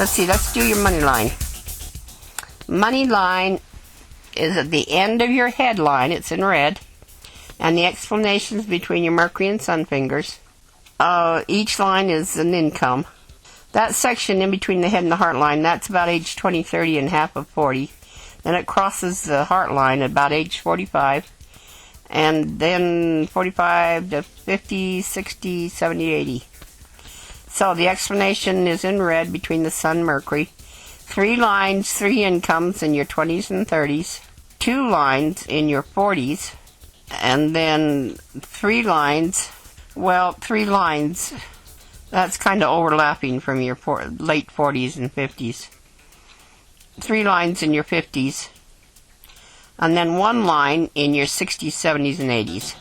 Let's see, let's do your money line. Money line is at the end of your headline. It's in red. And the explanations between your Mercury and Sun fingers. Each line is an income. That section in between the head and the heart line, that's about age 20, 30, and half of 40. Then it crosses the heart line at about age 45. And then 45 to 50, 60, 70, 80. So the explanation is in red between the Sun and Mercury. 3 lines, 3 incomes in your 20s and 30s. 2 lines in your 40s. And then 3 lines, that's kind of overlapping from your late 40s and 50s. 3 lines in your 50s. And then 1 line in your 60s, 70s, and 80s.